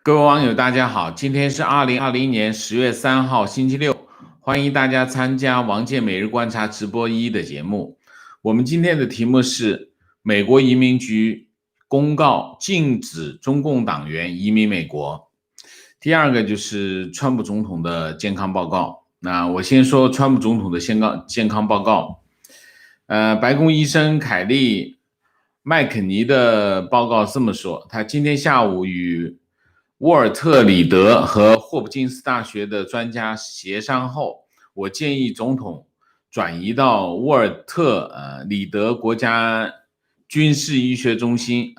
各位网友，大家好，今天是2020年10月3号，星期六，欢迎大家参加王健每日观察直播1的节目。我们今天的题目是美国移民局公告禁止中共党员移民美国。第二个就是川普总统的健康报告。那我先说川普总统的健康报告。白宫医生凯利麦肯尼的报告这么说，他今天下午与沃尔特里德和霍普金斯大学的专家协商后，我建议总统转移到沃尔特里德国家军事医学中心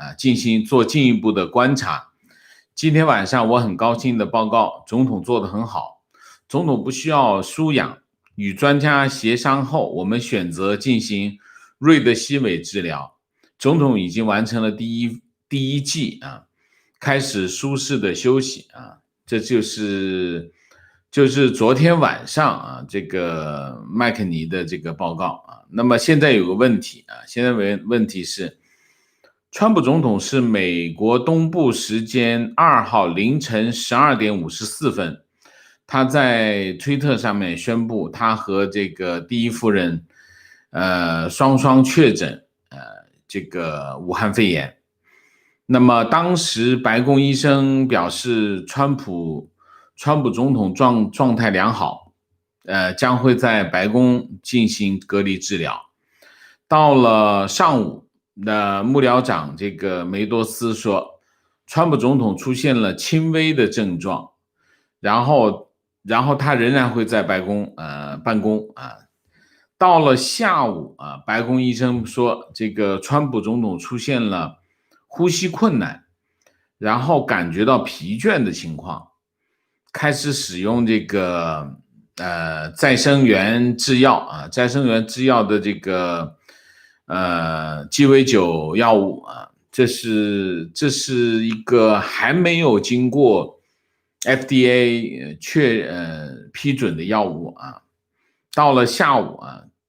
做进一步的观察。今天晚上我很高兴的报告，总统做得很好，总统不需要输氧，与专家协商后，我们选择进行瑞德西韦治疗。总统已经完成了第一剂开始舒适的休息这就是昨天晚上这个麦肯尼的这个报告那么现在有个问题现在问题是，川普总统是美国东部时间2号凌晨12点54分，他在推特上面宣布，他和这个第一夫人双确诊这个武汉肺炎。那么当时白宫医生表示，川普总统状态良好，将会在白宫进行隔离治疗。到了上午的幕僚长这个梅多斯说，川普总统出现了轻微的症状，然后他仍然会在白宫办公到了下午白宫医生说，这个川普总统出现了呼吸困难，然后感觉到疲倦的情况，开始使用这个再生元制药的这个鸡尾酒药物这是一个还没有经过 FDA 批准的药物到了下午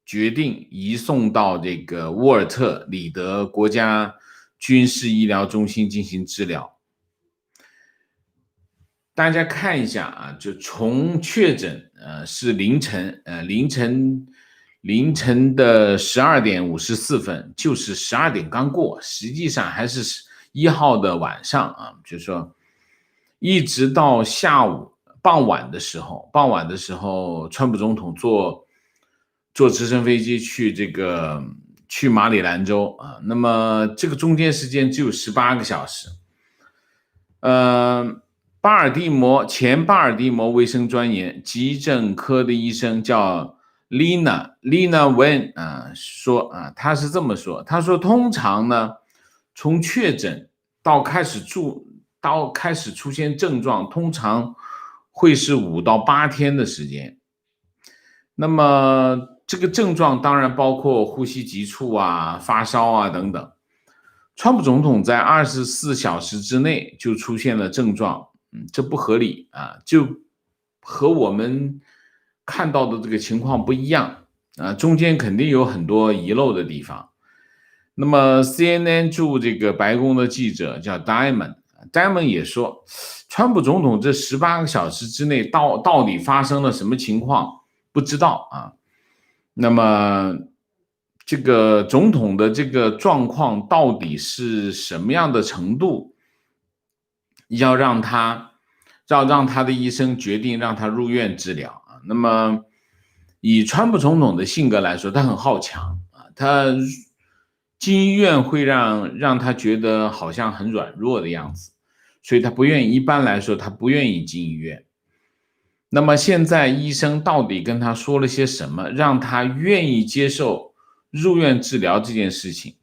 决定移送到这个沃尔特里德国家军事医疗中心进行治疗。大家看一下就从确诊是凌晨的12点54分，就是12点刚过，实际上还是1号的晚上就是说一直到下午傍晚的时候，川普总统坐直升飞机去马里兰州那么这个中间时间只有18个小时。前巴尔的摩卫生专员急诊科的医生叫 Lina Wen 说他是这么说，他说通常呢，从确诊到开始出现症状，通常会是5到8天的时间。那么这个症状当然包括呼吸急促发烧等等。川普总统在24小时之内就出现了症状，这不合理就和我们看到的这个情况不一样中间肯定有很多遗漏的地方。那么 CNN 驻这个白宫的记者叫 Diamond 也说，川普总统这18个小时之内到底发生了什么情况不知道那么这个总统的这个状况到底是什么样的程度，要让他的医生决定让他入院治疗那么以川普总统的性格来说，他很好强他进医院会让他觉得好像很软弱的样子，所以他不愿意，一般来说他不愿意进医院。那么现在医生到底跟他说了些什么，让他愿意接受入院治疗这件事情？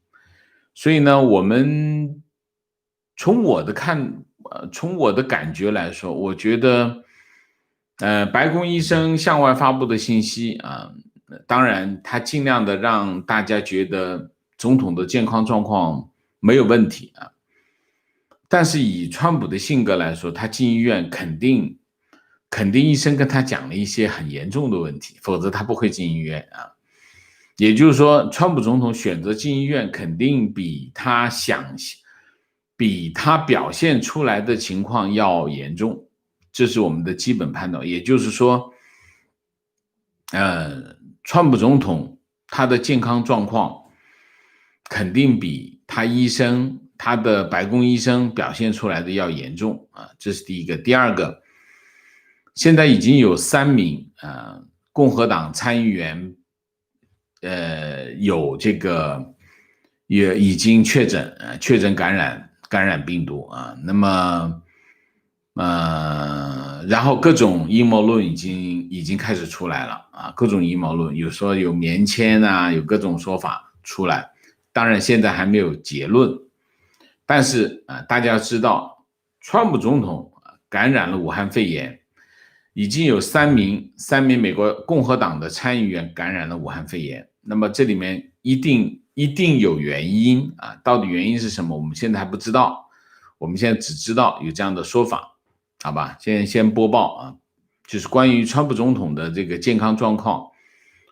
所以呢，我们从我的感觉来说，我觉得白宫医生向外发布的信息当然他尽量的让大家觉得总统的健康状况没有问题但是以川普的性格来说，他进医院肯定医生跟他讲了一些很严重的问题，否则他不会进医院也就是说，川普总统选择进医院肯定比他比它表现出来的情况要严重，这是我们的基本判断。也就是说，川普总统他的健康状况肯定比他的白宫医生表现出来的要严重啊，这是第一个。第二个，现在已经有3名共和党参议员有这个也已经确诊感染病毒啊，那么然后各种阴谋论已经开始出来了啊，各种阴谋论有说有免签啊，有各种说法出来，当然现在还没有结论，但是大家要知道，川普总统感染了武汉肺炎，已经有三名美国共和党的参议员感染了武汉肺炎，那么这里面一定有原因啊，到底原因是什么，我们现在还不知道，我们现在只知道有这样的说法，好吧？先播报啊，就是关于川普总统的这个健康状况，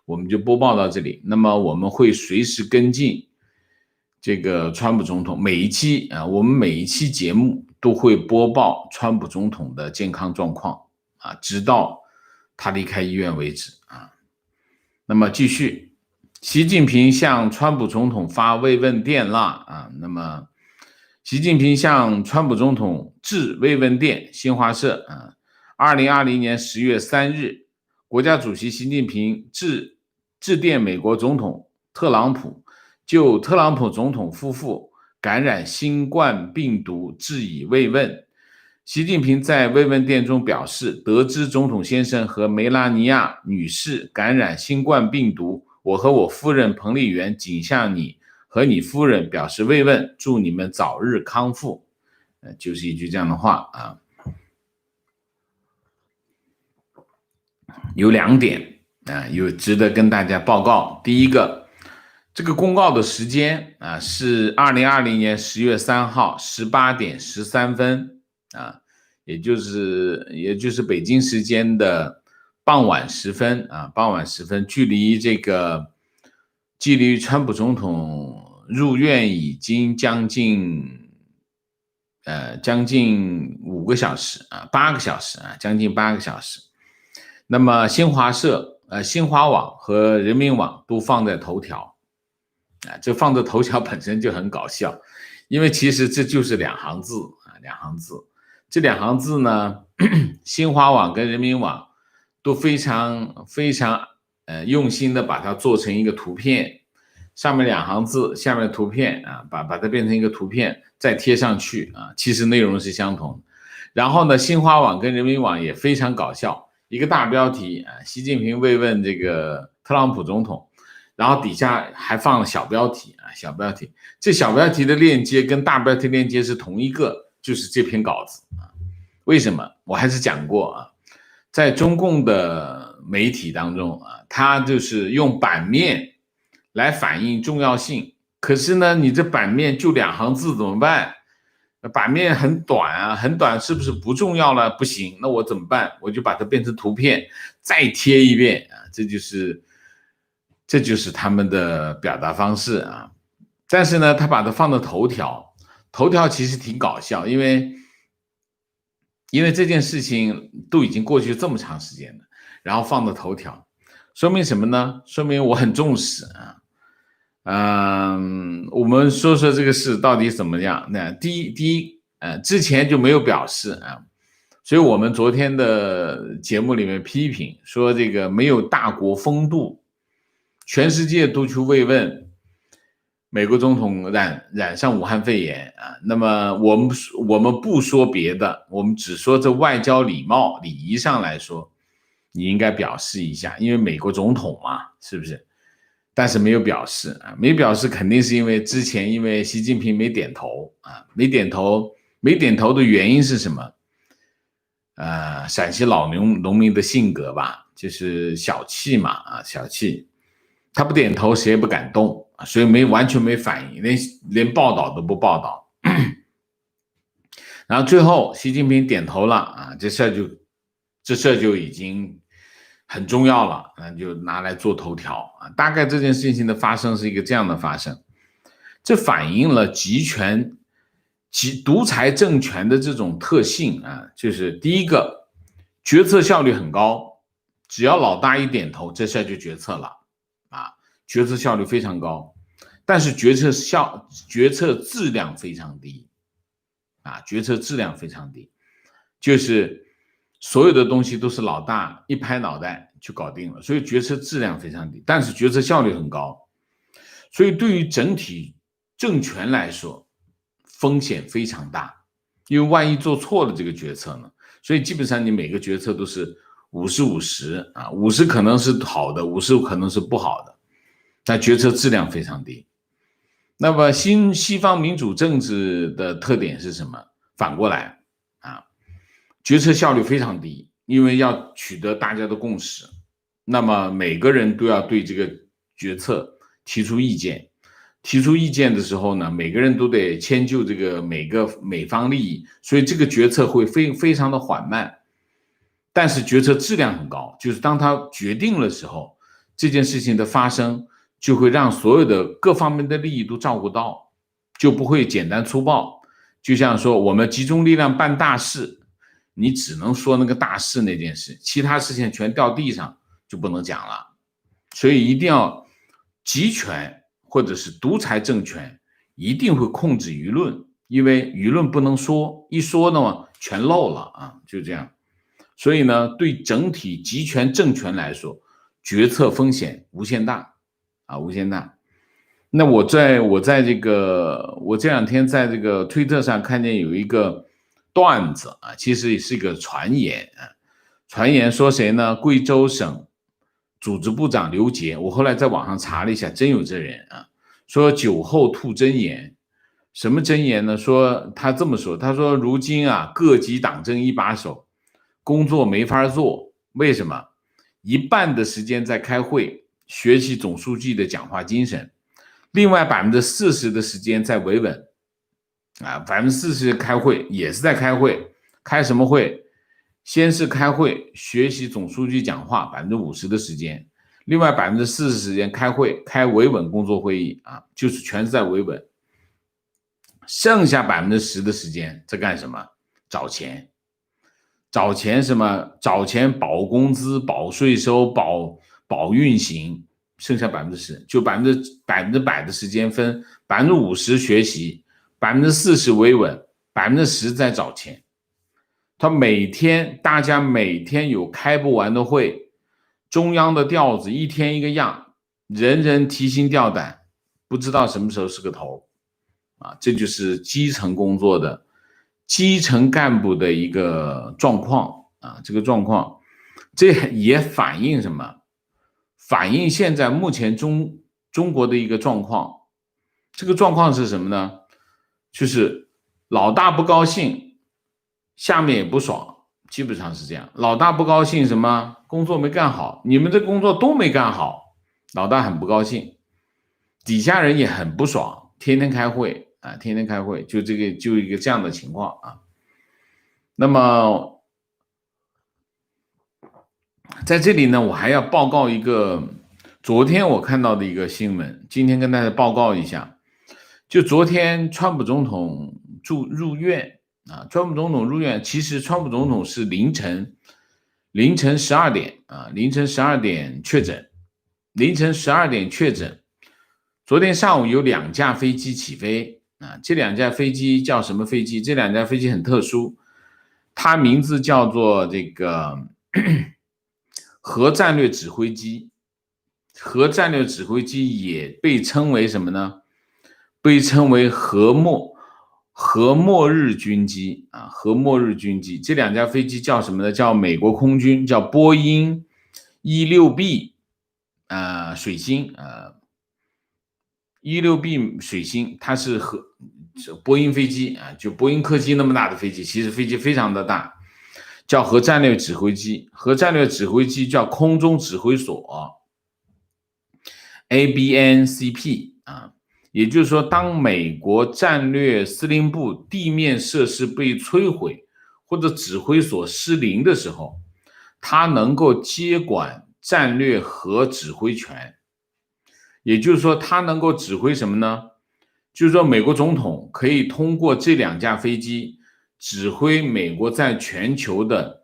我们就播报到这里。那么我们会随时跟进这个川普总统，我们每一期节目都会播报川普总统的健康状况啊，直到他离开医院为止啊。那么继续，习近平向川普总统发慰问电啦啊，那么习近平向川普总统致慰问电，新华社啊，2020年10月3日，国家主席习近平致电美国总统特朗普，就特朗普总统夫妇感染新冠病毒致以慰问。习近平在慰问电中表示，得知总统先生和梅拉尼亚女士感染新冠病毒，我和我夫人彭丽媛仅向你和你夫人表示慰问，祝你们早日康复。就是一句这样的话啊。有2点啊，有值得跟大家报告。第一个，这个公告的时间啊是2020年10月3号18点13分啊，也就是北京时间的傍晚时分啊，距离川普总统入院已经将近5个小时啊，8个小时啊，将近8个小时。那么新华网和人民网都放在头条啊，这放在头条本身就很搞笑，因为其实这就是2行字啊，2行字。这2行字呢，新华网跟人民网都非常用心的把它做成一个图片，上面2行字，下面图片啊，把它变成一个图片再贴上去啊，其实内容是相同。然后呢，新华网跟人民网也非常搞笑，一个大标题啊，习近平慰问这个特朗普总统，然后底下还放了小标题啊，小标题，这小标题的链接跟大标题链接是同一个，就是这篇稿子啊。为什么？我还是讲过啊，在中共的媒体当中啊，它就是用版面来反映重要性，可是呢，你这版面就2行字怎么办？版面很短啊，很短是不是不重要了？不行，那我怎么办？我就把它变成图片，再贴一遍啊，这就是他们的表达方式啊。但是呢，他把它放到头条，头条其实挺搞笑，因为这件事情都已经过去这么长时间了，然后放到头条，说明什么呢？说明我很重视啊。我们说说这个事到底怎么样？那第一，之前就没有表示啊，所以我们昨天的节目里面批评说这个没有大国风度，全世界都去慰问美国总统染上武汉肺炎啊。那么我们不说别的，我们只说这外交礼仪上来说，你应该表示一下，因为美国总统嘛，是不是？但是没有表示啊，没表示肯定是因为之前因为习近平没点头啊，没点头的原因是什么？陕西老农民的性格吧，就是小气嘛啊，小气，他不点头谁也不敢动，所以完全没反应，连报道都不报道。然后最后习近平点头了啊，这事儿就已经很重要了，那就拿来做头条啊。大概这件事情的发生是一个这样的发生，这反映了集权独裁政权的这种特性啊，就是第一个，决策效率很高，只要老大一点头，这事就决策了啊，决策效率非常高，但是决策质量非常低啊，决策质量非常低，就是所有的东西都是老大一拍脑袋就搞定了，所以决策质量非常低，但是决策效率很高，所以对于整体政权来说风险非常大，因为万一做错了这个决策呢，所以基本上你每个决策都是50-50啊，50可能是好的，50可能是不好的，但决策质量非常低。那么西方民主政治的特点是什么？反过来啊，决策效率非常低，因为要取得大家的共识，那么每个人都要对这个决策提出意见。提出意见的时候呢，每个人都得迁就这个每方利益，所以这个决策会非常的缓慢，但是决策质量很高，就是当他决定的时候，这件事情的发生就会让所有的各方面的利益都照顾到，就不会简单粗暴。就像说我们集中力量办大事，你只能说那个大事那件事，其他事情全掉地上就不能讲了。所以一定要集权或者是独裁政权一定会控制舆论，因为舆论不能说，一说呢全漏了啊，就这样。所以呢，对整体集权政权来说，决策风险无限大啊，无限大。那我这两天在这个推特上看见有一个段子啊，其实也是一个传言啊，传言说谁呢？贵州省组织部长刘杰，我后来在网上查了一下，真有这人啊，说酒后吐真言，什么真言呢？说他这么说，他说如今啊，各级党政一把手工作没法做，为什么？一半的时间在开会，学习总书记的讲话精神。另外40%的时间在维稳啊，40%开会也是在开会，开什么会？先是开会学习总书记讲话50%的时间，另外40%时间开会开维稳工作会议啊，就是全是在维稳。剩下10%的时间在干什么？找钱，找钱什么？找钱保工资、保税收、保运行。剩下10%，就100%的时间分50%学习，40%维稳，10%在找钱。大家每天有开不完的会，中央的调子一天一个样，人人提心吊胆，不知道什么时候是个头啊！这就是基层工作的基层干部的一个状况啊，这个状况，这也反映什么？反映现在目前中国的一个状况，这个状况是什么呢？就是老大不高兴，下面也不爽，基本上是这样。老大不高兴什么？工作没干好，你们的工作都没干好，老大很不高兴，底下人也很不爽，天天开会啊，天天开会，就一个这样的情况啊。那么在这里呢，我还要报告一个昨天我看到的一个新闻，今天跟大家报告一下。就昨天川普总统入院啊，川普总统入院，其实川普总统是凌晨12点啊，凌晨12点确诊，昨天上午有2架飞机起飞啊，这2架飞机叫什么飞机？这2架飞机很特殊，它名字叫做这个核战略指挥机。核战略指挥机也被称为什么呢？被称为核末日军机啊，核末日军机。这2架飞机叫什么呢？叫美国空军，叫波音16B 水星16B 水星，它是波音飞机啊，就波音客机那么大的飞机，其实飞机非常的大，叫核战略指挥机。核战略指挥机叫空中指挥所 ABNCP 啊，也就是说，当美国战略司令部地面设施被摧毁或者指挥所失灵的时候，它能够接管战略核指挥权。也就是说，它能够指挥什么呢？就是说美国总统可以通过这2架飞机指挥美国在全球的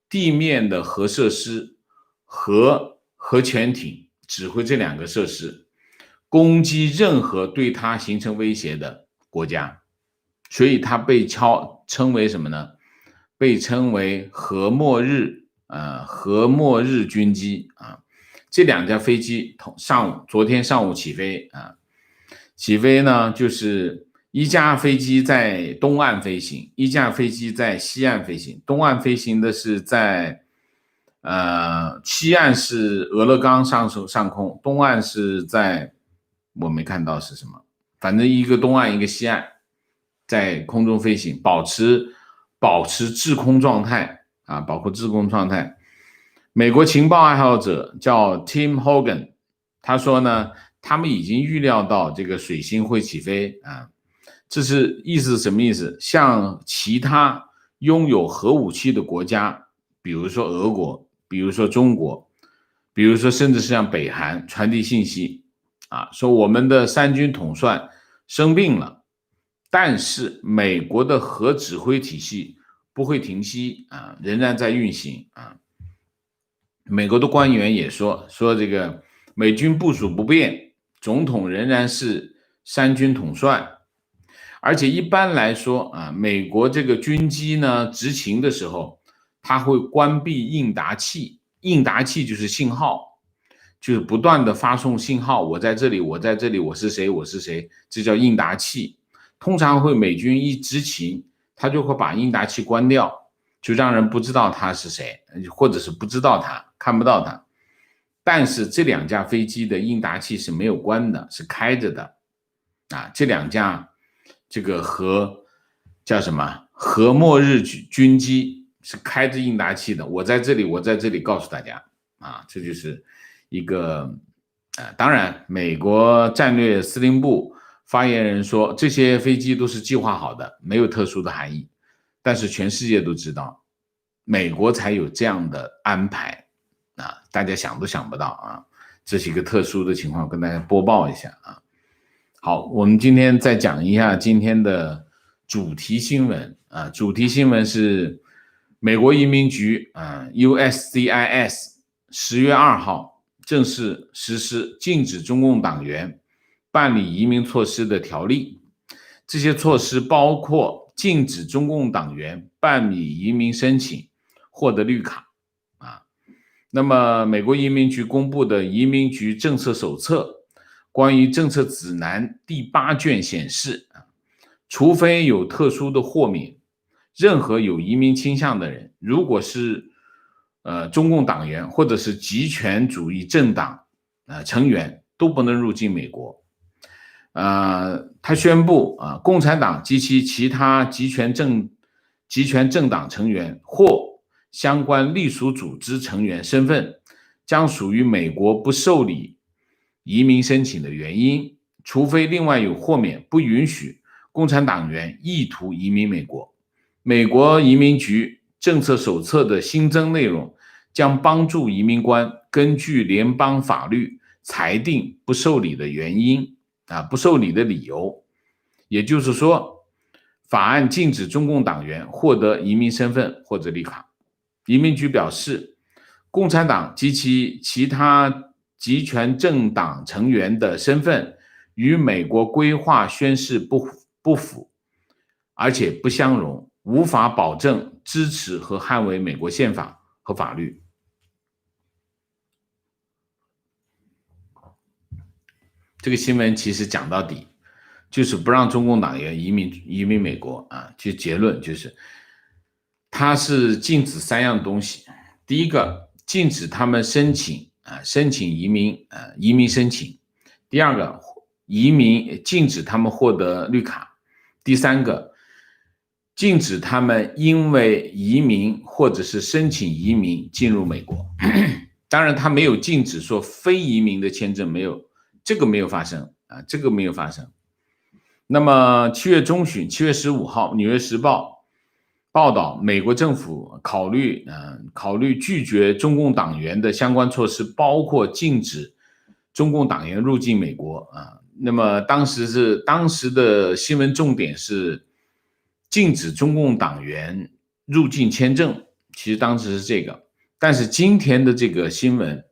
地面的核设施和核潜艇，指挥这2个设施攻击任何对它形成威胁的国家，所以它被称为什么呢？被称为核末日军机啊。这2架飞机昨天上午起飞啊，起飞呢就是一架飞机在东岸飞行，一架飞机在西岸飞行。东岸飞行的是在西岸是俄勒冈上空，东岸是在我没看到是什么，反正一个东岸一个西岸在空中飞行，保持制空状态啊，保护制空状态。美国情报爱好者叫 Tim Hogan， 他说呢，他们已经预料到这个水星会起飞啊，这是意思是什么意思？向其他拥有核武器的国家，比如说俄国，比如说中国，比如说甚至是向北韩传递信息啊，说我们的3军统帅生病了，但是美国的核指挥体系不会停息啊，仍然在运行啊。美国的官员也说这个美军部署不变，总统仍然是3军统帅，而且一般来说啊，美国这个军机呢执勤的时候，它会关闭应答器，应答器就是信号，就是不断的发送信号，我在这里，我在这里，我是谁，我是谁，这叫应答器。通常会美军一执勤，他就会把应答器关掉，就让人不知道他是谁，或者是不知道他，看不到他。但是这2架飞机的应答器是没有关的，是开着的啊。这2架这个叫什么核末日军机是开着应答器的，我在这里，我在这里，告诉大家啊，这就是一个当然美国战略司令部发言人说这些飞机都是计划好的，没有特殊的含义，但是全世界都知道美国才有这样的安排啊，大家想都想不到啊，这是一个特殊的情况，跟大家播报一下啊。好，我们今天再讲一下今天的主题新闻啊，主题新闻是美国移民局USCIS 10月2号正式实施禁止中共党员办理移民措施的条例，这些措施包括禁止中共党员办理移民申请获得绿卡啊。那么美国移民局公布的移民局政策手册关于政策指南第8卷显示，除非有特殊的豁免，任何有移民倾向的人，如果是中共党员或者是极权主义政党成员，都不能入境美国。他宣布共产党及其他极权政党成员或相关隶属组织成员身份将属于美国不受理移民申请的原因，除非另外有豁免，不允许共产党员意图移民美国。美国移民局政策手册的新增内容将帮助移民官根据联邦法律裁定不受理的原因不受理的理由。也就是说，法案禁止中共党员获得移民身份或者绿卡。移民局表示，共产党及其他极权政党成员的身份与美国规划宣誓不符，而且不相容，无法保证支持和捍卫美国宪法和法律。这个新闻其实讲到底就是不让中共党员移民美国就结论就是它是禁止3样东西。第一个，禁止他们申请移民申请。第二个，禁止他们获得绿卡。第三个，禁止他们因为移民或者是申请移民进入美国。当然他没有禁止说非移民的签证，没有，这个没有发生这个没有发生。那么7月中旬7月15号纽约时报报道，美国政府考虑拒绝中共党员的相关措施，包括禁止中共党员入境美国那么当时的新闻重点是禁止中共党员入境签证，其实当时是这个，但是今天的这个新闻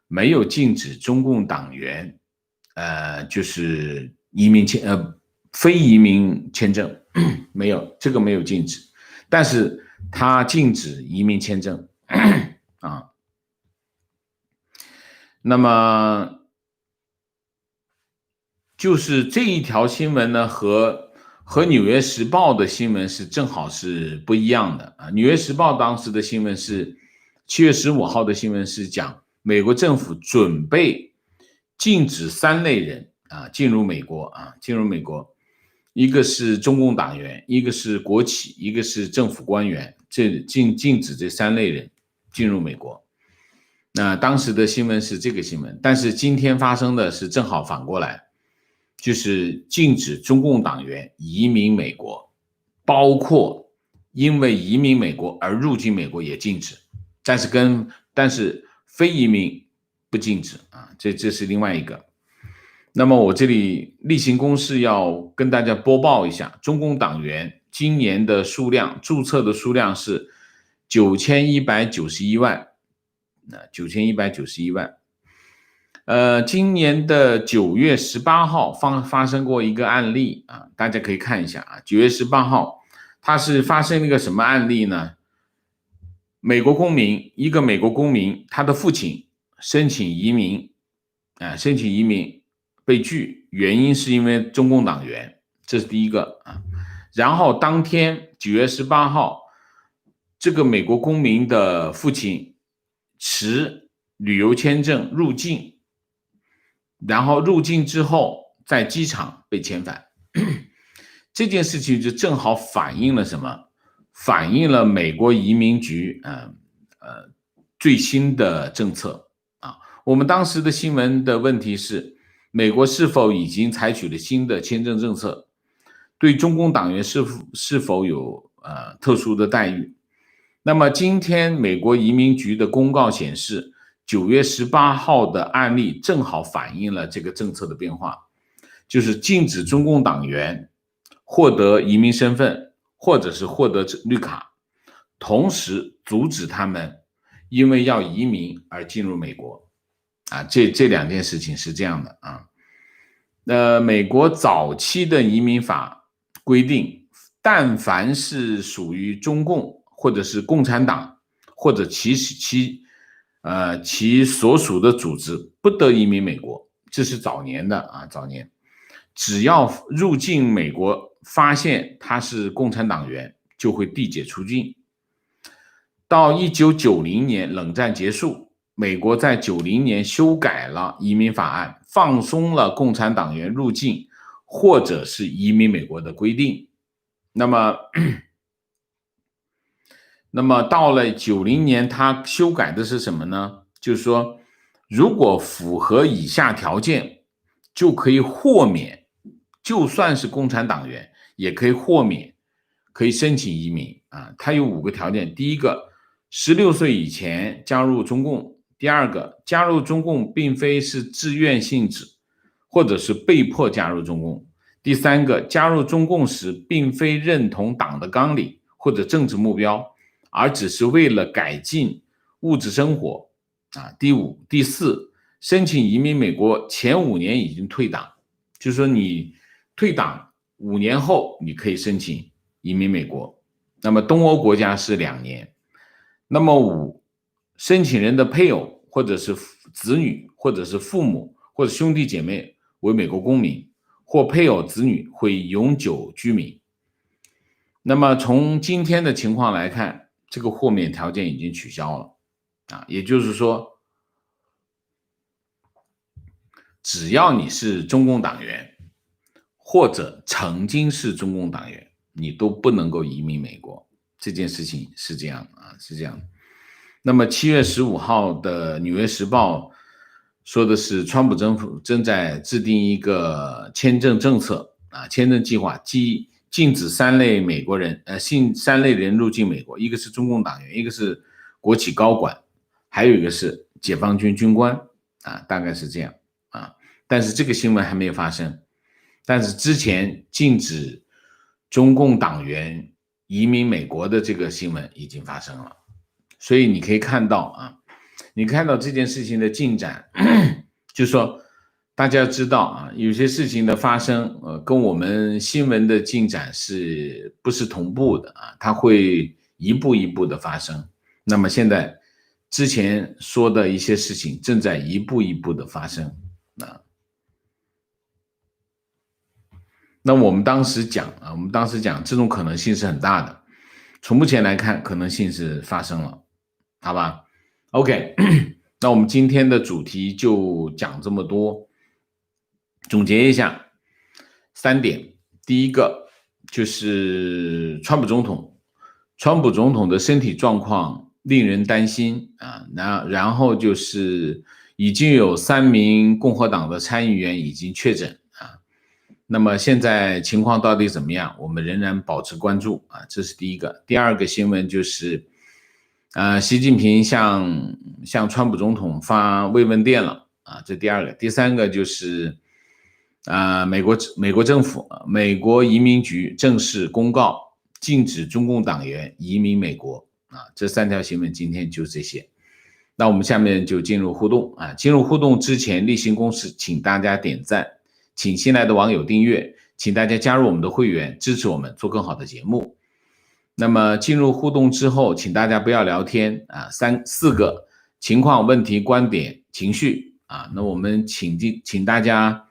没有禁止中共党员，就是非移民签证，没有，这个没有禁止，但是它禁止移民签证啊。那么就是这一条新闻呢，和《纽约时报》的新闻是正好是不一样的啊。《纽约时报》当时的新闻是7月15号的新闻是讲美国政府准备禁止3类人进入美国，一个是中共党员，一个是国企，一个是政府官员，禁止这3类人进入美国。那当时的新闻是这个新闻，但是今天发生的是正好反过来，就是禁止中共党员移民美国，包括因为移民美国而入境美国也禁止，但是非移民不禁止啊，这是另外一个。那么我这里例行公事要跟大家播报一下，中共党员今年的数量，注册的数量是9191万，9191万。今年的9月18号发生过一个案例啊，大家可以看一下啊。9月18号，它是发生了一个什么案例呢？一个美国公民，他的父亲申请移民被拒，原因是因为中共党员，这是第一个啊。然后当天9月18号，这个美国公民的父亲持旅游签证入境，然后入境之后在机场被遣返。这件事情就正好反映了什么？反映了美国移民局最新的政策啊。我们当时的新闻的问题是，美国是否已经采取了新的签证政策，对中共党员是否有特殊的待遇？那么今天美国移民局的公告显示，9月18号的案例正好反映了这个政策的变化，就是禁止中共党员获得移民身份或者是获得绿卡，同时阻止他们因为要移民而进入美国啊。这两件事情是这样的啊。美国早期的移民法规定，但凡是属于中共或者是共产党或者其所属的组织不得移民美国，这是早年的啊，只要入境美国发现他是共产党员，就会递解出境。到1990年冷战结束，美国在90年修改了移民法案，放松了共产党员入境或者是移民美国的规定。那么到了90年，他修改的是什么呢？就是说，如果符合以下条件，就可以豁免，就算是共产党员也可以豁免，可以申请移民啊。它有5个条件：第一个，16岁以前加入中共；第二个，加入中共并非是自愿性质，或者是被迫加入中共；第三个，加入中共时并非认同党的纲领或者政治目标，而只是为了改进物质生活啊。第四，申请移民美国前5年已经退党，就是说你退党5年后你可以申请移民美国。那么东欧国家是2年。那么5，申请人的配偶或者是子女或者是父母或者兄弟姐妹为美国公民，或配偶子女会永久居民。那么从今天的情况来看，这个豁免条件已经取消了啊，也就是说，只要你是中共党员或者曾经是中共党员，你都不能够移民美国。这件事情是这样啊，是这样的。那么7月15号的《纽约时报》说的是，川普政府正在制定一个签证政策啊，签证计划，禁止3类人入境美国，一个是中共党员，一个是国企高管，还有一个是解放军军官啊，大概是这样啊。但是这个新闻还没有发生。但是之前禁止中共党员移民美国的这个新闻已经发生了，所以你可以看到你看到这件事情的进展，就是说大家知道有些事情的发生跟我们新闻的进展是不是同步的它会一步一步的发生。那么现在之前说的一些事情正在一步一步的发生那我们当时讲这种可能性是很大的，从目前来看可能性是发生了，好吧 OK 那我们今天的主题就讲这么多，总结一下3点。第一个就是川普总统的身体状况令人担心然后就是已经有3名共和党的参议员已经确诊那么现在情况到底怎么样，我们仍然保持关注这是第一个。第二个新闻就是习近平向川普总统发慰问电了这第二个。第三个就是美国政府美国移民局正式公告禁止中共党员移民美国这3条新闻今天就这些。那我们下面就进入互动进入互动之前例行公事，请大家点赞，请新来的网友订阅，请大家加入我们的会员，支持我们做更好的节目。那么进入互动之后，请大家不要聊天4个情况、问题、观点、情绪那我们请大家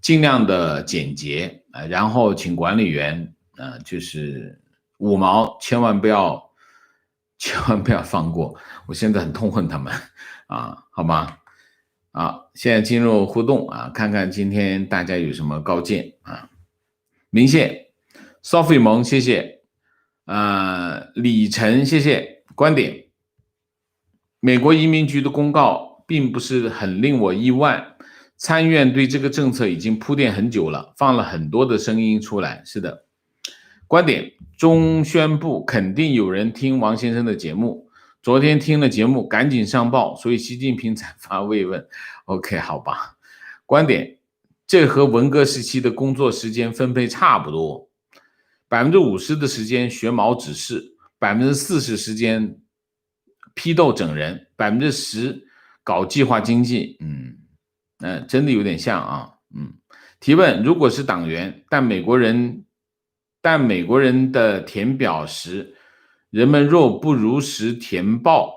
尽量的简洁然后请管理员就是5毛千万不要放过，我现在很痛恨他们好吗？现在进入互动看看今天大家有什么高见明谢 Sophie 萌谢谢李晨谢谢。观点，美国移民局的公告并不是很令我意外，参院对这个政策已经铺垫很久了，放了很多的声音出来。是的。观点，中宣部肯定有人听王先生的节目，昨天听了节目赶紧上报，所以习近平才发慰问。 OK 好吧。观点，这和文革时期的工作时间分配差不多，50%的时间学毛指示，40%时间批斗整人，10%搞计划经济。真的有点像提问，如果是党员但美国人的填表时人们若不如实填报，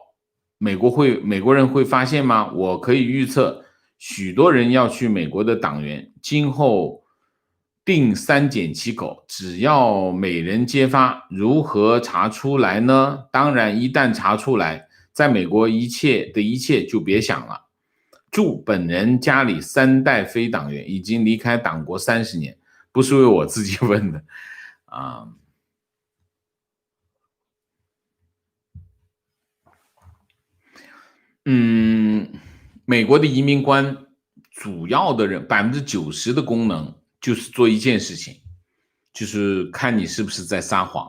美国人会发现吗？我可以预测许多人要去美国的党员今后定3检7口，只要每人揭发，如何查出来呢？当然一旦查出来，在美国一切就别想了。祝本人家里3代非党员，已经离开党国30年，不是为我自己问的美国的移民官主要的人90%的功能就是做一件事情，就是看你是不是在撒谎。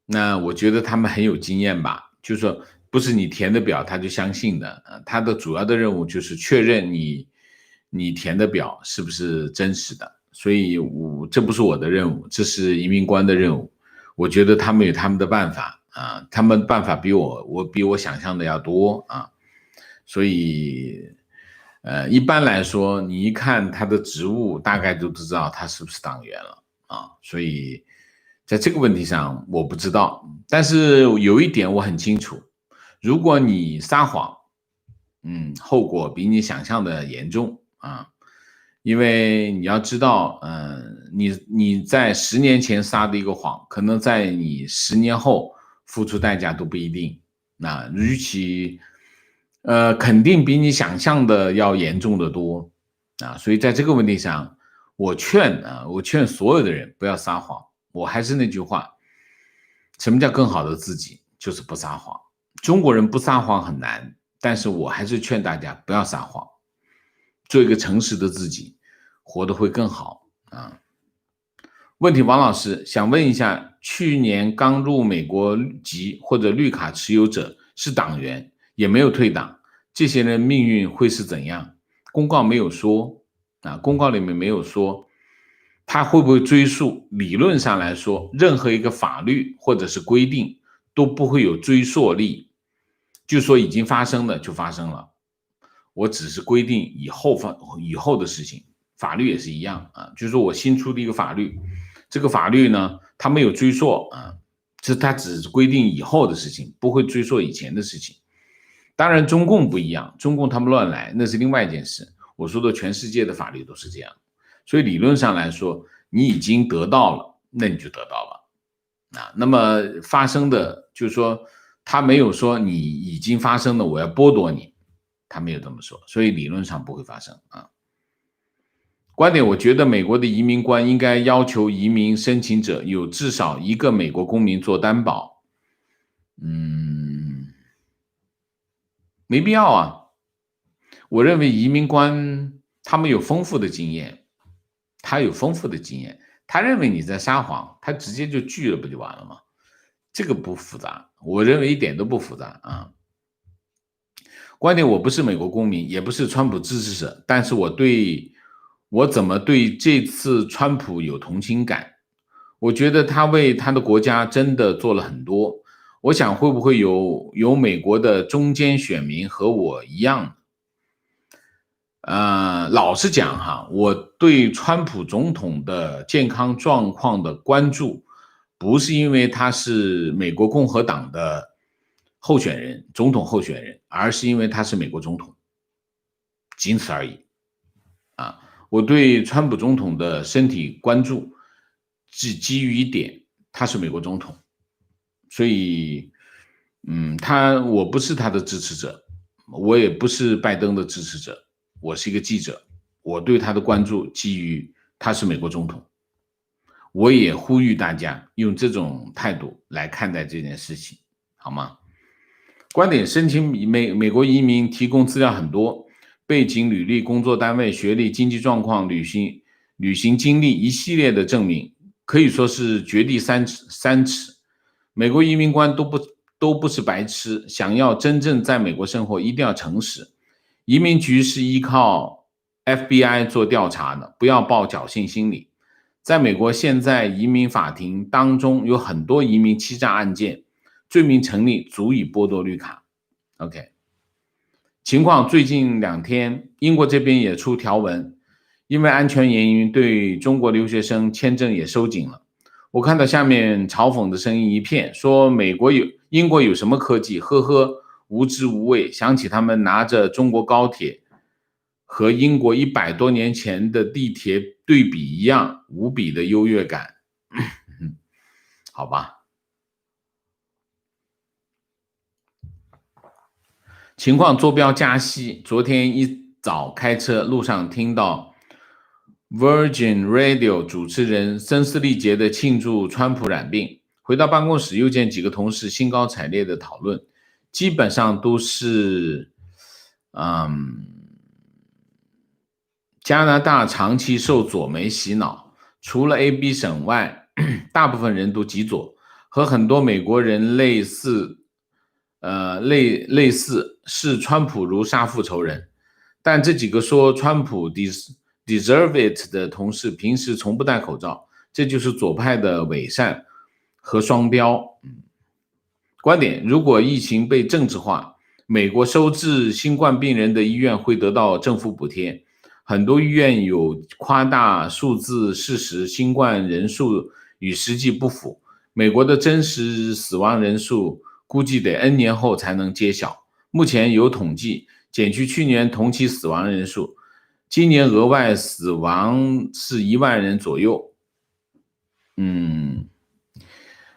那我觉得他们很有经验吧，就是说不是你填的表他就相信的他的主要的任务就是确认你填的表是不是真实的。所以这不是我的任务，这是移民官的任务。我觉得他们有他们的办法他们办法比我想象的要多所以一般来说你一看他的职务大概都知道他是不是党员了所以在这个问题上我不知道。但是有一点我很清楚，如果你撒谎后果比你想象的严重因为你要知道你在10年前撒的一个谎，可能在你10年后付出代价都不一定。那与其肯定比你想象的要严重的多所以在这个问题上我劝所有的人不要撒谎。我还是那句话，什么叫更好的自己？就是不撒谎。中国人不撒谎很难，但是我还是劝大家不要撒谎，做一个诚实的自己，活得会更好问题，王老师想问一下，去年刚入美国籍或者绿卡持有者是党员，也没有退党，这些人命运会是怎样？公告没有说公告里面没有说他会不会追溯。理论上来说，任何一个法律或者是规定都不会有追溯力，就说已经发生了就发生了，我只是规定以后的事情。法律也是一样就是说我新出的一个法律，这个法律呢它没有追溯它只是规定以后的事情，不会追溯以前的事情。当然中共不一样，中共他们乱来那是另外一件事，我说的全世界的法律都是这样。所以理论上来说，你已经得到了，那你就得到了那么发生的就是说他没有说你已经发生了我要剥夺你，他没有这么说，所以理论上不会发生观点，我觉得美国的移民官应该要求移民申请者有至少一个美国公民做担保。没必要我认为移民官他们有丰富的经验，他认为你在撒谎，他直接就拒了不就完了吗？这个不复杂，我认为一点都不复杂观点，我不是美国公民，也不是川普支持者，但是我怎么对这次川普有同情感？我觉得他为他的国家真的做了很多。我想会不会有美国的中间选民和我一样？老实讲我对川普总统的健康状况的关注，不是因为他是美国共和党的总统候选人，而是因为他是美国总统，仅此而已我对川普总统的身体关注只基于一点，他是美国总统，所以我不是他的支持者，我也不是拜登的支持者，我是一个记者，我对他的关注基于他是美国总统。我也呼吁大家用这种态度来看待这件事情，好吗？观点，申请美国移民提供资料很多，背景、履历、工作单位、学历、经济状况、旅行经历一系列的证明，可以说是掘地三尺。美国移民官都不是白痴，想要真正在美国生活，一定要诚实。移民局是依靠 FBI 做调查的，不要抱侥幸心理。在美国，现在移民法庭当中有很多移民欺诈案件，罪名成立，足以剥夺绿卡。OK， 情况最近2天，英国这边也出条文，因为安全原因，对中国留学生签证也收紧了。我看到下面嘲讽的声音一片，说英国有什么科技？呵呵，无知无畏。想起他们拿着中国高铁和英国100多年前的地铁对比一样，无比的优越感。好吧。情况坐标加西，昨天一早开车路上听到 Virgin Radio 主持人声嘶力竭的庆祝川普染病，回到办公室又见几个同事兴高采烈的讨论，基本上都是加拿大长期受左媒洗脑，除了 AB 省外，大部分人都极左，和很多美国人类似视川普如杀父仇人。但这几个说川普 deserve it 的同事平时从不戴口罩，这就是左派的伪善和双标。观点，如果疫情被政治化，美国收治新冠病人的医院会得到政府补贴，很多医院有夸大数字，事实新冠人数与实际不符，美国的真实死亡人数估计得 N 年后才能揭晓。目前有统计，减去去年同期死亡人数，今年额外死亡是1万人左右。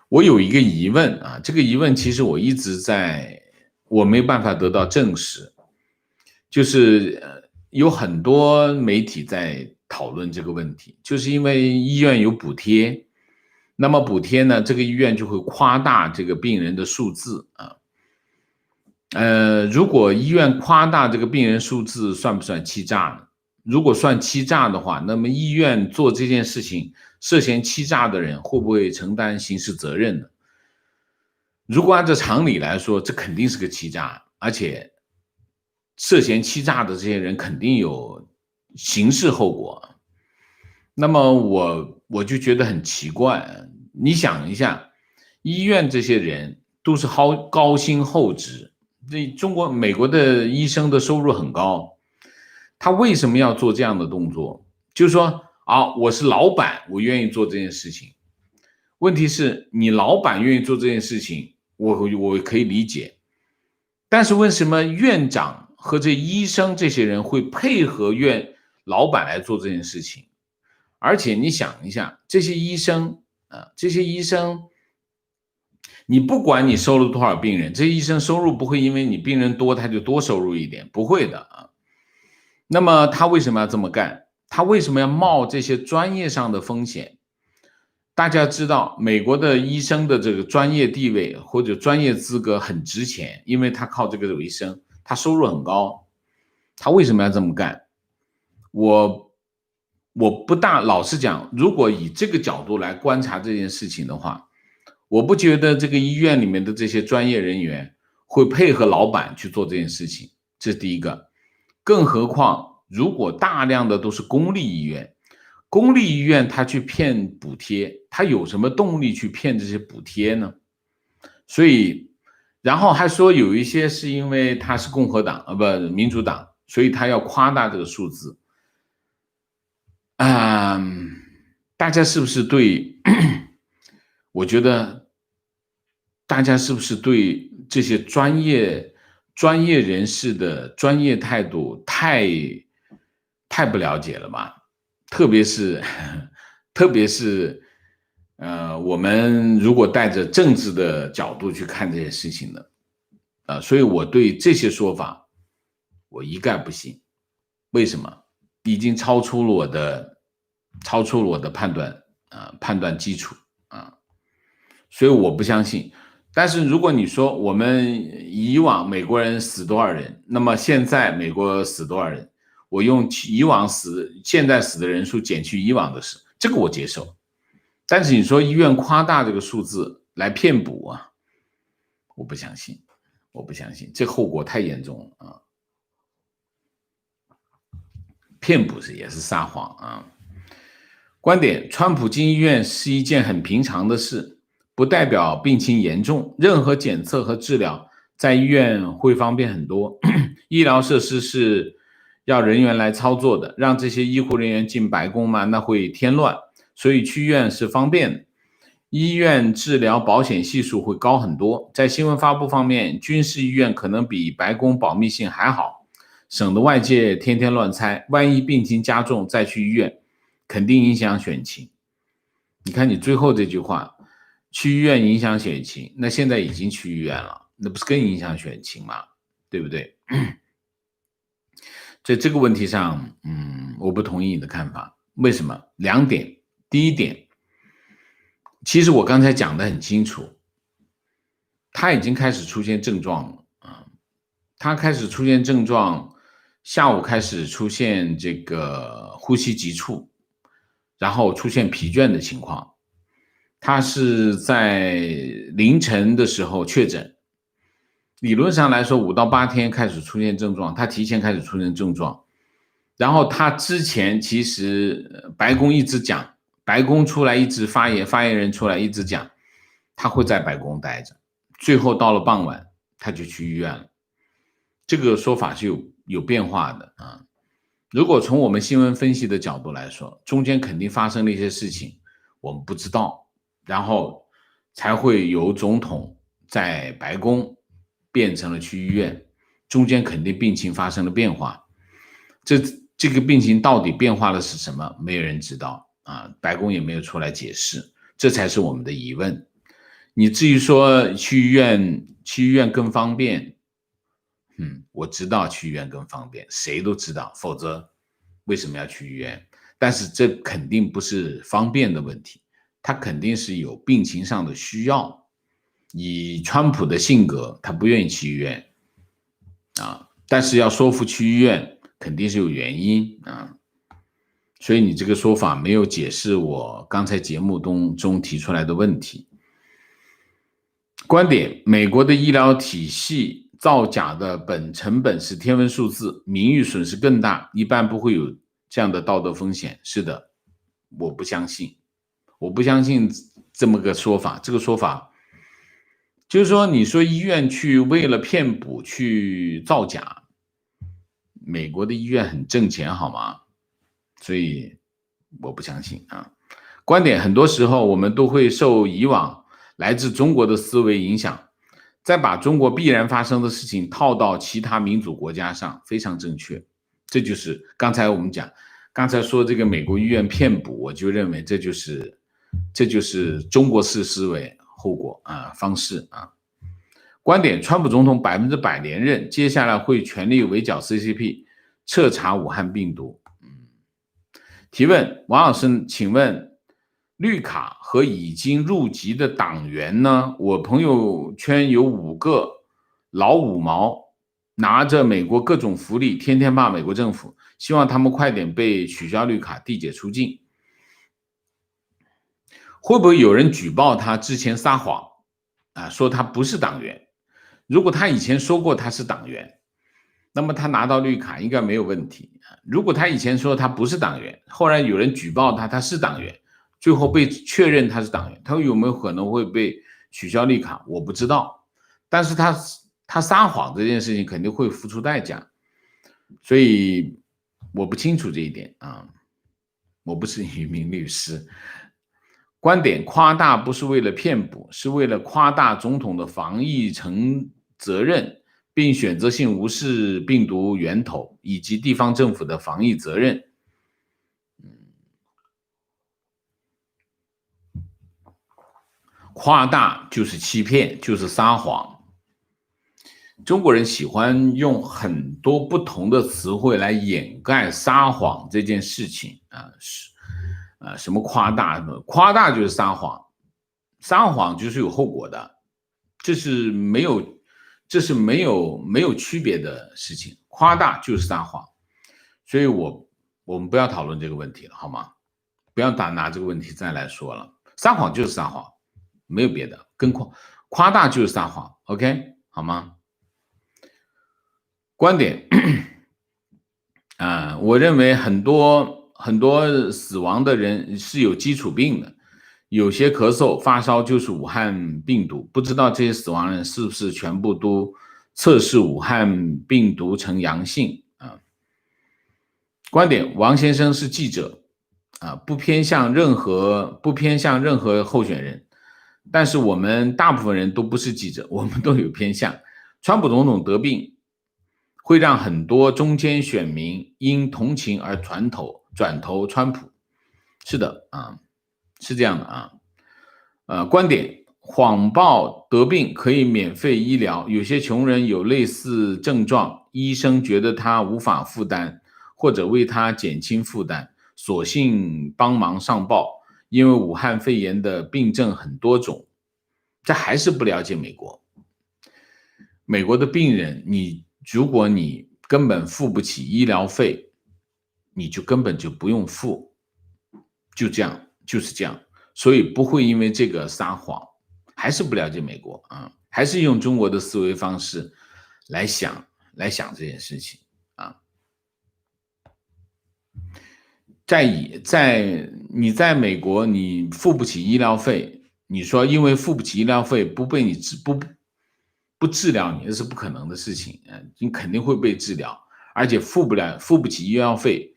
我有一个疑问这个疑问其实我没办法得到证实，就是有很多媒体在讨论这个问题，就是因为医院有补贴，那么补贴呢，这个医院就会夸大这个病人的数字如果医院夸大这个病人数字，算不算欺诈呢？如果算欺诈的话，那么医院做这件事情涉嫌欺诈的人会不会承担刑事责任呢？如果按照常理来说，这肯定是个欺诈，而且涉嫌欺诈的这些人肯定有刑事后果。那么我就觉得很奇怪，你想一下，医院这些人都是高薪厚职，这美国的医生的收入很高，他为什么要做这样的动作？就是说啊，我是老板，我愿意做这件事情。问题是你老板愿意做这件事情，我可以理解，但是为什么院长和这医生这些人会配合老板来做这件事情？而且你想一下，这些医生，你不管你收了多少病人，这医生收入不会因为你病人多他就多收入一点，不会的啊。那么他为什么要这么干？他为什么要冒这些专业上的风险？大家知道，美国的医生的这个专业地位或者专业资格很值钱，因为他靠这个为生，他收入很高。他为什么要这么干？我不大，老实讲，如果以这个角度来观察这件事情的话，我不觉得这个医院里面的这些专业人员会配合老板去做这件事情，这是第一个。更何况，如果大量的都是公立医院，他去骗补贴，他有什么动力去骗这些补贴呢？所以，然后还说有一些是因为他是共和党民主党，所以他要夸大这个数字。大家是不是对？我觉得大家是不是对这些专业人士的专业态度太不了解了吧？特别是我们如果带着政治的角度去看这些事情的，所以我对这些说法我一概不信。为什么？已经超出了我的判断基础啊，所以我不相信。但是如果你说我们以往美国人死多少人，那么现在美国死多少人，我用现在死的人数减去以往的事，这个我接受。但是你说医院夸大这个数字来骗补啊，我不相信，这后果太严重了啊！骗补也是撒谎啊！观点：川普进医院是一件很平常的事，不代表病情严重。任何检测和治疗在医院会方便很多。医疗设施是要人员来操作的，让这些医护人员进白宫嘛，那会添乱。所以去医院是方便的。医院治疗保险系数会高很多。在新闻发布方面，军事医院可能比白宫保密性还好。省得外界天天乱猜，万一病情加重再去医院，肯定影响选情。你看你最后这句话，去医院影响选情，那现在已经去医院了，那不是更影响选情吗？对不对？在这个问题上，我不同意你的看法。为什么？2点。第一点，其实我刚才讲得很清楚，他已经开始出现症状了啊，他开始出现症状。下午开始出现这个呼吸急促，然后出现疲倦的情况。他是在凌晨的时候确诊，理论上来说5到8天开始出现症状，他提前开始出现症状。然后他之前其实白宫一直讲，白宫出来一直发言人出来一直讲，他会在白宫待着。最后到了傍晚，他就去医院了。这个说法是有变化的啊。如果从我们新闻分析的角度来说，中间肯定发生了一些事情，我们不知道，然后才会由总统在白宫变成了去医院，中间肯定病情发生了变化。这个病情到底变化的是什么？没有人知道啊，白宫也没有出来解释，这才是我们的疑问。你至于说去医院更方便，我知道去医院更方便，谁都知道，否则为什么要去医院？但是这肯定不是方便的问题，他肯定是有病情上的需要。以川普的性格，他不愿意去医院啊，但是要说服去医院，肯定是有原因啊。所以你这个说法没有解释我刚才节目中提出来的问题。观点：美国的医疗体系造假的成本是天文数字，名誉损失更大，一般不会有这样的道德风险。是的，我不相信这么个说法。这个说法就是说，你说医院去为了骗补去造假，美国的医院很挣钱好吗？所以我不相信啊。观点很多时候我们都会受以往来自中国的思维影响，再把中国必然发生的事情套到其他民主国家上，非常正确。这就是刚才说这个美国医院骗补，我就认为这就是中国式思维后果方式啊。观点：川普总统100%连任，接下来会全力围剿 CCP， 彻查武汉病毒。提问：王老师，请问绿卡和已经入籍的党员呢？我朋友圈有5个老五毛，拿着美国各种福利，天天骂美国政府，希望他们快点被取消绿卡，递解出境。会不会有人举报他之前撒谎说他不是党员？如果他以前说过他是党员，那么他拿到绿卡应该没有问题。如果他以前说他不是党员，后来有人举报他是党员，最后被确认他是党员，他有没有可能会被取消绿卡？我不知道。但是他撒谎这件事情肯定会付出代价，所以我不清楚这一点我不是一名律师。观点：夸大不是为了骗补，是为了夸大总统的防疫责任，并选择性无视病毒源头以及地方政府的防疫责任。夸大就是欺骗，就是撒谎。中国人喜欢用很多不同的词汇来掩盖撒谎这件事情什么夸大？夸大就是撒谎，撒谎就是有后果的，这是没有区别的事情。夸大就是撒谎，所以我们不要讨论这个问题了，好吗？不要拿这个问题再来说了。撒谎就是撒谎，没有别的，跟夸大就是撒谎 ，OK 好吗？观点我认为很多死亡的人是有基础病的，有些咳嗽发烧就是武汉病毒，不知道这些死亡人是不是全部都测试武汉病毒呈阳性观点：王先生是记者不偏向任何候选人，但是我们大部分人都不是记者，我们都有偏向。川普总统得病会让很多中间选民因同情而转投川普，是的是这样的观点：谎报得病可以免费医疗，有些穷人有类似症状，医生觉得他无法负担，或者为他减轻负担，索性帮忙上报，因为武汉肺炎的病症很多种。这还是不了解美国。美国的病人，如果你根本付不起医疗费，你就根本就不用付，就是这样。所以不会因为这个撒谎，还是不了解美国还是用中国的思维方式来想这件事情你在美国你付不起医疗费，你说因为付不起医疗费不治疗你，那是不可能的事情你肯定会被治疗，而且付不起医疗费，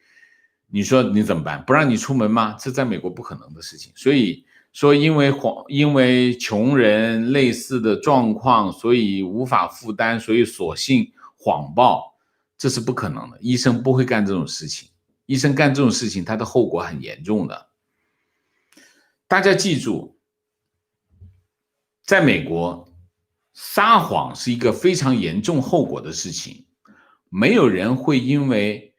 你说你怎么办？不让你出门吗？这在美国不可能的事情。所以说因为穷人类似的状况，所以无法负担，所以索性谎报，这是不可能的。医生不会干这种事情，医生干这种事情他的后果很严重的。大家记住，在美国撒谎是一个非常严重后果的事情，没有人会因为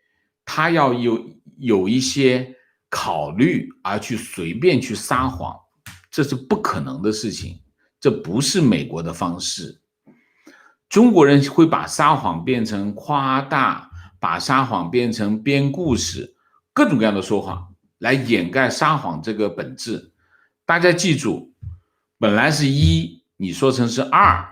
他要有一些考虑而去随便去撒谎，这是不可能的事情，这不是美国的方式。中国人会把撒谎变成夸大，把撒谎变成编故事，各种各样的说谎来掩盖撒谎这个本质。大家记住，本来是1，你说成是2，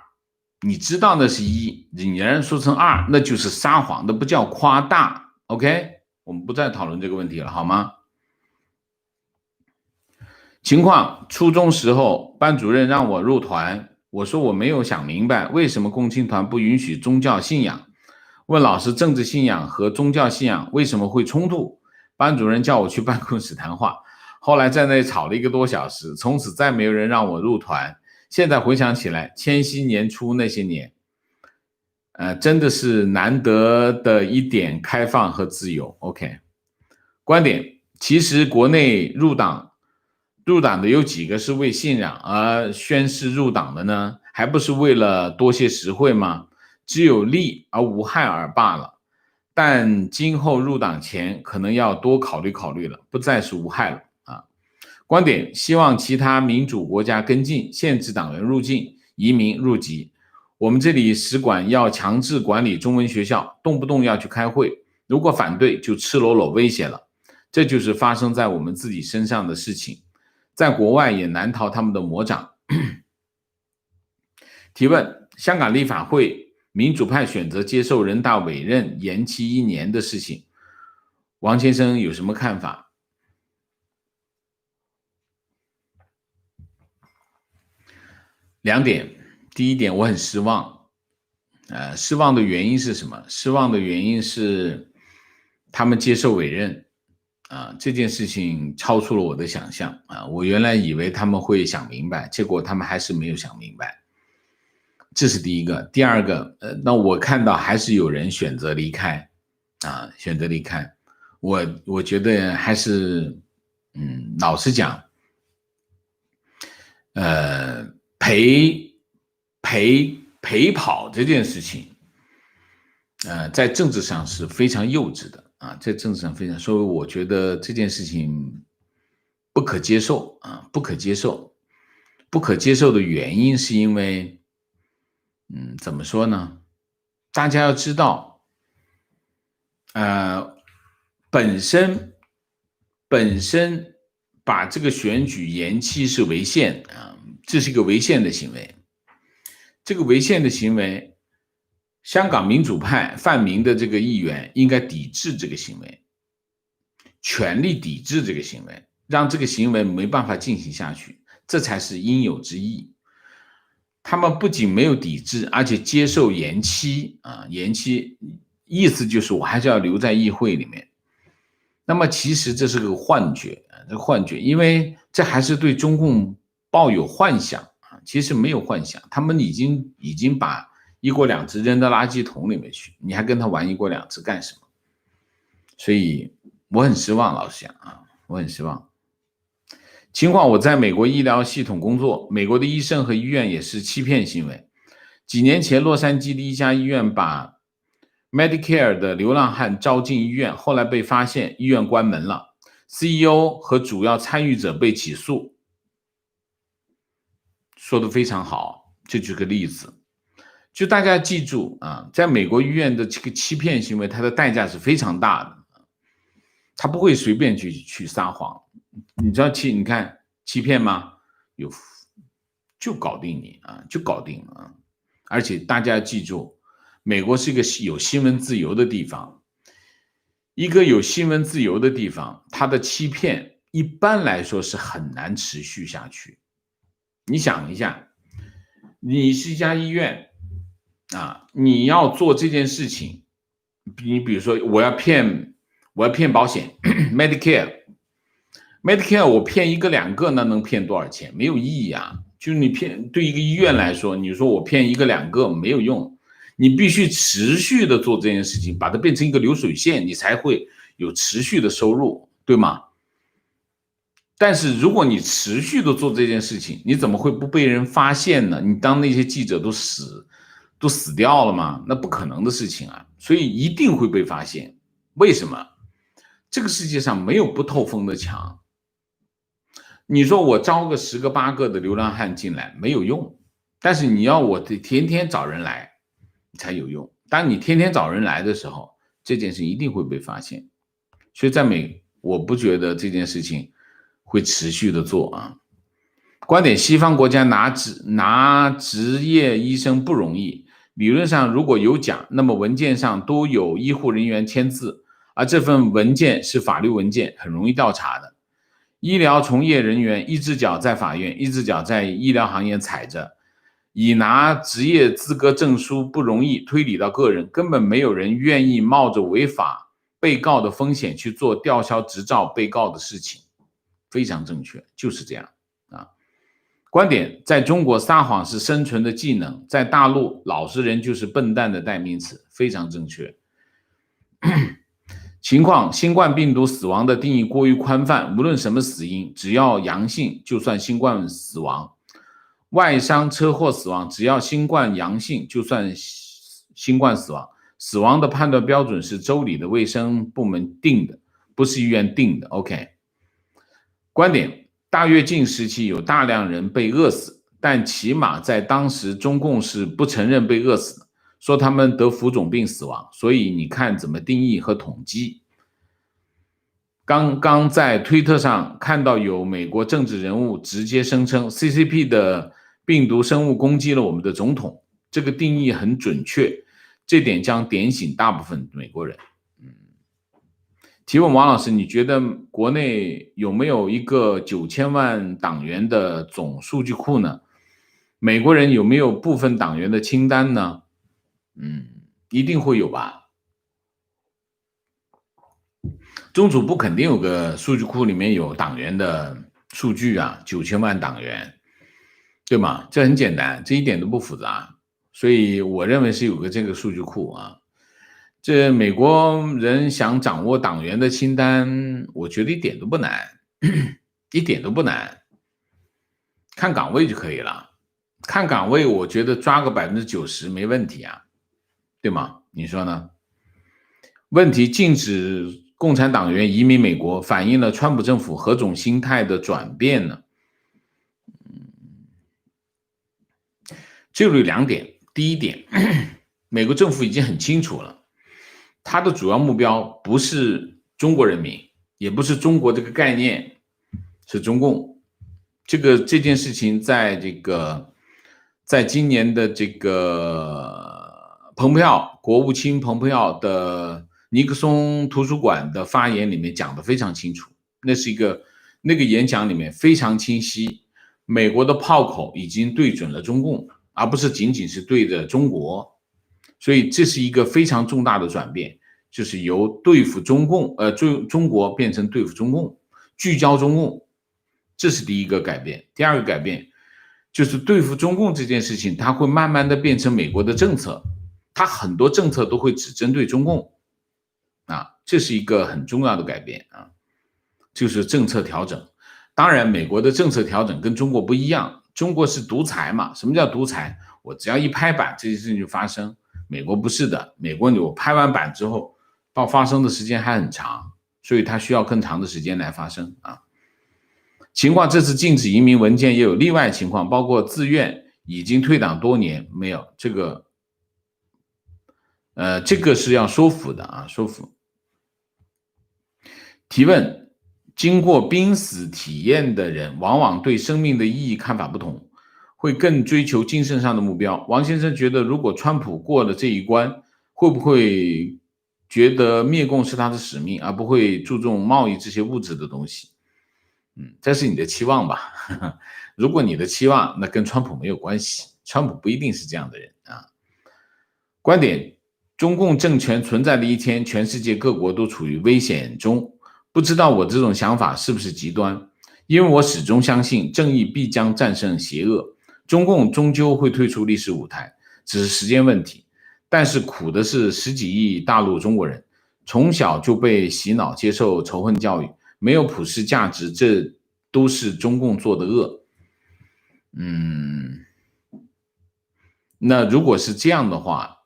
你知道那是1，你仍然说成2，那就是撒谎，那不叫夸大。OK， 我们不再讨论这个问题了，好吗？情况：初中时候，班主任让我入团，我说我没有想明白为什么共青团不允许宗教信仰，问老师政治信仰和宗教信仰为什么会冲突，班主任叫我去办公室谈话，后来在那里吵了1个多小时，从此再没有人让我入团。现在回想起来，千禧年初那些年，真的是难得的一点开放和自由。OK， 观点：其实国内入党的有几个是为信仰而宣誓入党的呢？还不是为了多些实惠吗？只有利而无害而罢了。但今后入党前可能要多考虑考虑了，不再是无害了啊。观点：希望其他民主国家跟进，限制党员入境、移民入籍。我们这里使馆要强制管理中文学校，动不动要去开会，如果反对就赤裸裸威胁了。这就是发生在我们自己身上的事情，在国外也难逃他们的魔掌。提问：香港立法会民主派选择接受人大委任延期1年的事情，王先生有什么看法？2点，第一点，我很失望。失望的原因是什么？失望的原因是他们接受委任这件事情超出了我的想象我原来以为他们会想明白，结果他们还是没有想明白。这是第一个。第二个，那我看到还是有人选择离开选择离开。我觉得还是老实讲，陪跑这件事情，在政治上是非常幼稚的在政治上非常，所以我觉得这件事情不可接受不可接受。不可接受的原因是因为，怎么说呢？大家要知道，本身把这个选举延期是违宪这是一个违宪的行为。这个违宪的行为，香港民主派泛民的这个议员应该抵制这个行为，全力抵制这个行为，让这个行为没办法进行下去，这才是应有之义。他们不仅没有抵制，而且接受延期延期意思就是我还是要留在议会里面。那么其实这是个幻觉因为这还是对中共抱有幻想其实没有幻想，他们已经把一国两制扔到垃圾桶里面去，你还跟他玩一国两制干什么？所以我很失望，老实讲我很失望。情况：我在美国医疗系统工作，美国的医生和医院也是欺骗行为。几年前，洛杉矶的一家医院把 Medicare 的流浪汉招进医院，后来被发现，医院关门了， CEO 和主要参与者被起诉。说得非常好，这就是个例子。就大家记住在美国医院的这个欺骗行为，它的代价是非常大的，他不会随便去撒谎。你知道你看欺骗吗？就搞定你就搞定了而且大家记住，美国是一个有新闻自由的地方，一个有新闻自由的地方，它的欺骗一般来说是很难持续下去。你想一下，你是一家医院你要做这件事情，你比如说我要骗保险Medicare 我骗1个2个，那能骗多少钱？没有意义就是你骗，对一个医院来说，你说我骗1个2个没有用，你必须持续的做这件事情，把它变成一个流水线，你才会有持续的收入，对吗？但是如果你持续的做这件事情，你怎么会不被人发现呢？你当那些记者都死掉了吗？那不可能的事情所以一定会被发现。为什么？这个世界上没有不透风的墙。你说我招个10个8个的流浪汉进来没有用，但是你要我天天找人来才有用。当你天天找人来的时候，这件事一定会被发现。所以我不觉得这件事情会持续的做观点：西方国家拿执业医生不容易，理论上如果有假，那么文件上都有医护人员签字，而这份文件是法律文件，很容易调查的。医疗从业人员一只脚在法院，一只脚在医疗行业踩着，以拿职业资格证书不容易推理到个人，根本没有人愿意冒着违法被告的风险去做吊销执照被告的事情。非常正确，就是这样啊。观点：在中国撒谎是生存的技能，在大陆老实人就是笨蛋的代名词，非常正确。情况：新冠病毒死亡的定义过于宽泛，无论什么死因，只要阳性就算新冠死亡。外伤、车祸死亡，只要新冠阳性就算新冠死亡。死亡的判断标准是州里的卫生部门定的，不是医院定的。OK。观点：大跃进时期有大量人被饿死，但起码在当时中共是不承认被饿死的，说他们得浮肿病死亡，所以你看怎么定义和统计。刚刚在推特上看到有美国政治人物直接声称 CCP 的病毒生物攻击了我们的总统，这个定义很准确，这点将点醒大部分美国人。提问：王老师，你觉得国内有没有一个9000万党员的总数据库呢？美国人有没有部分党员的清单呢？一定会有吧。中组部肯定有个数据库，里面有党员的数据啊，9000万党员，对吗？这很简单，这一点都不复杂，所以我认为是有个这个数据库啊。这美国人想掌握党员的清单，我觉得一点都不难，一点都不难，看岗位就可以了。看岗位，我觉得抓个90%没问题啊，对吗？你说呢？问题：禁止共产党员移民美国，反映了川普政府何种心态的转变呢？这有2点。第一点，美国政府已经很清楚了。他的主要目标不是中国人民，也不是中国这个概念，是中共。这件事情在今年的这个国务卿蓬佩奥的尼克松图书馆的发言里面讲得非常清楚，那个演讲里面非常清晰，美国的炮口已经对准了中共，而不是仅仅是对着中国。所以这是一个非常重大的转变，就是由对付中国变成对付中共，聚焦中共，这是第一个改变。第二个改变就是对付中共这件事情，它会慢慢的变成美国的政策，它很多政策都会只针对中共啊，这是一个很重要的改变啊，就是政策调整。当然，美国的政策调整跟中国不一样，中国是独裁嘛。什么叫独裁？我只要一拍板，这件事情就发生。美国不是的，美国我拍完板之后，到发生的时间还很长，所以它需要更长的时间来发生啊。情况：这次禁止移民文件也有例外情况，包括自愿已经退党多年没有这个是要说服的啊，说服。提问：经过濒死体验的人，往往对生命的意义看法不同，会更追求精神上的目标。王先生觉得，如果川普过了这一关，会不会觉得灭共是他的使命，而不会注重贸易这些物质的东西？这是你的期望吧？如果你的期望，那跟川普没有关系，川普不一定是这样的人啊。观点：中共政权存在的一天，全世界各国都处于危险中。不知道我这种想法是不是极端，因为我始终相信正义必将战胜邪恶，中共终究会退出历史舞台，只是时间问题。但是苦的是10几亿大陆中国人，从小就被洗脑接受仇恨教育，没有普世价值，这都是中共做的恶。那如果是这样的话，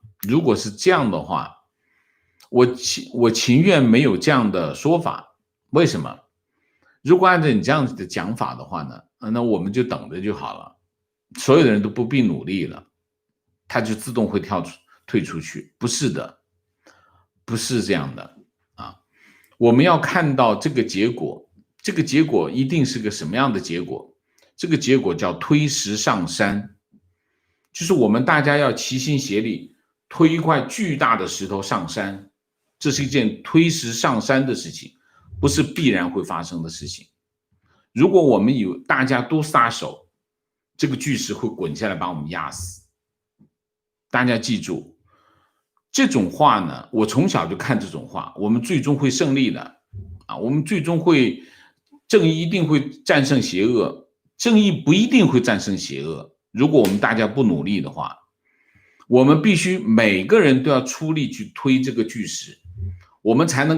我情愿没有这样的说法。为什么？如果按照你这样子的讲法的话呢，那我们就等着就好了，所有的人都不必努力了，他就自动会退出去。不是的，不是这样的啊！我们要看到这个结果，这个结果一定是个什么样的结果？这个结果叫推石上山，就是我们大家要齐心协力推一块巨大的石头上山，这是一件推石上山的事情，不是必然会发生的事情。如果我们大家都撒手，这个巨石会滚下来把我们压死。大家记住这种话呢，我从小就看这种话，我们最终会胜利的啊，我们最终会，正义一定会战胜邪恶，正义不一定会战胜邪恶。如果我们大家不努力的话，我们必须每个人都要出力去推这个巨石，我们才能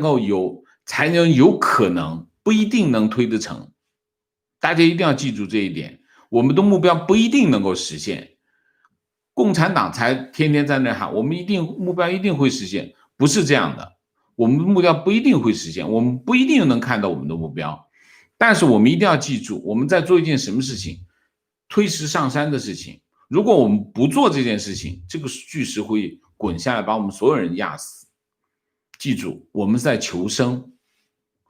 有可能，不一定能推得成。大家一定要记住这一点，我们的目标不一定能够实现。共产党才天天在那喊我们目标一定会实现，不是这样的，我们的目标不一定会实现，我们不一定能看到我们的目标，但是我们一定要记住，我们在做一件什么事情，推石上山的事情。如果我们不做这件事情，这个巨石会滚下来把我们所有人压死。记住，我们是在求生，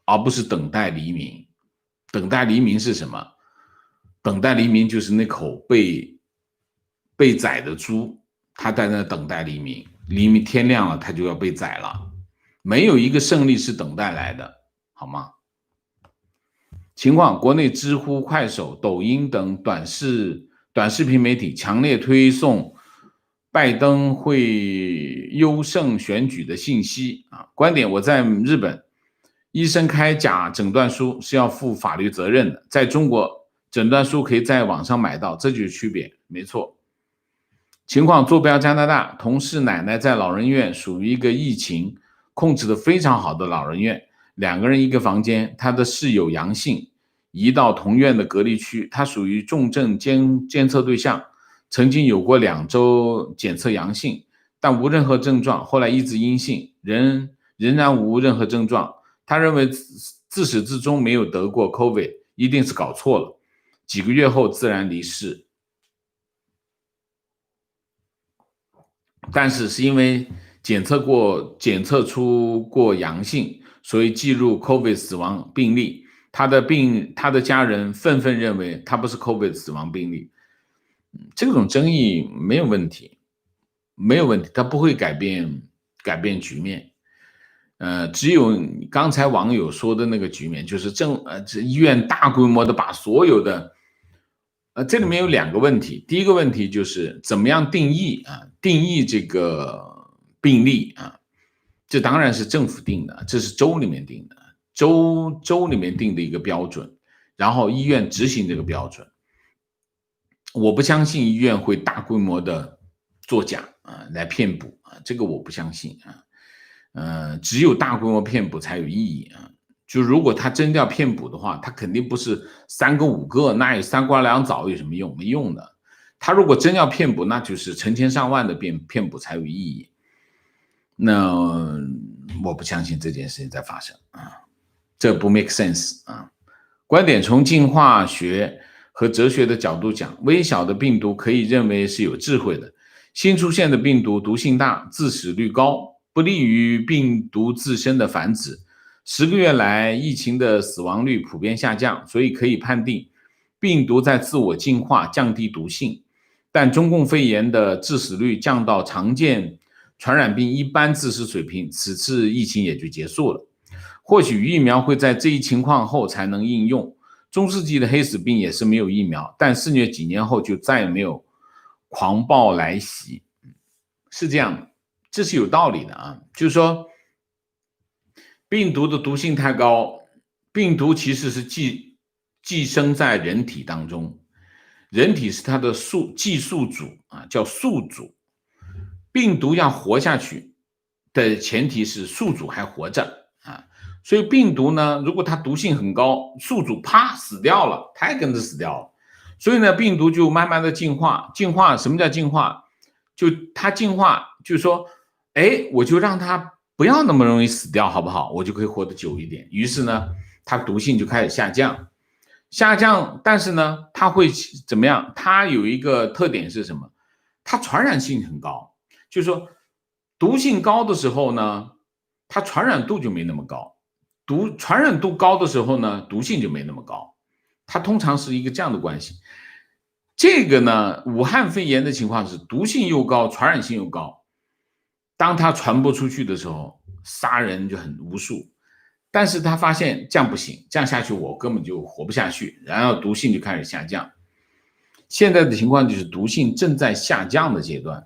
而不是等待黎明。等待黎明是什么？等待黎明就是那口被宰的猪，他在那等待黎明，黎明天亮了他就要被宰了。没有一个胜利是等待来的，好吗？情况，国内知乎、快手、抖音等短视频媒体强烈推送拜登会优胜选举的信息啊。观点，我在日本，医生开假诊断书是要负法律责任的，在中国诊断书可以在网上买到，这就是区别，没错。情况，坐标加拿大，同事奶奶在老人院，属于一个疫情控制的非常好的老人院，2个人一个房间，他的室友阳性，移到同院的隔离区，他属于重症监测对象，曾经有过2周检测阳性，但无任何症状，后来一直阴性，仍然无任何症状。他认为自始至终没有得过 COVID， 一定是搞错了，几个月后自然离世。但是因为检测出过阳性，所以记录 COVID 死亡病例。他的家人纷纷认为他不是 COVID 死亡病例。这种争议没有问题，他不会改变局面。只有刚才网友说的那个局面，就是医院大规模的把所有的这里面有2个问题。第一个问题就是怎么样定义这个病例啊？这当然是政府定的，这是州里面定的，州里面定的一个标准，然后医院执行这个标准。我不相信医院会大规模的作假来骗补这个我不相信只有大规模骗补才有意义就如果他真要骗补的话，他肯定不是3个5个，那有3瓜2枣有什么用？没用的。他如果真要骗补，那就是成千上万的骗补才有意义。那我不相信这件事情在发生这不 make sense 观点，从进化学和哲学的角度讲，微小的病毒可以认为是有智慧的，新出现的病毒毒性大，致死率高，不利于病毒自身的繁殖。10个月来，疫情的死亡率普遍下降，所以可以判定病毒在自我进化，降低毒性。但中共肺炎的致死率降到常见传染病一般致死水平，此次疫情也就结束了。或许疫苗会在这一情况后才能应用。中世纪的黑死病也是没有疫苗，但肆虐几年后就再也没有狂暴来袭，是这样的，这是有道理的就是说病毒的毒性太高，病毒其实是寄生在人体当中，人体是它的寄宿主叫宿主。病毒要活下去的前提是宿主还活着所以病毒呢，如果它毒性很高，宿主啪死掉了，它也跟着死掉了。所以呢，病毒就慢慢的进化。什么叫进化？就它进化，就是说，我就让它不要那么容易死掉，好不好？我就可以活得久一点。于是呢，它毒性就开始下降，但是呢，它会怎么样？它有一个特点是什么？它传染性很高，就是说，毒性高的时候呢，它传染度就没那么高。传染度高的时候呢，毒性就没那么高。它通常是一个这样的关系。这个呢，武汉肺炎的情况是毒性又高，传染性又高。当它传播出去的时候，杀人就很无数。但是他发现这样不行，这样下去我根本就活不下去，然后毒性就开始下降。现在的情况就是毒性正在下降的阶段，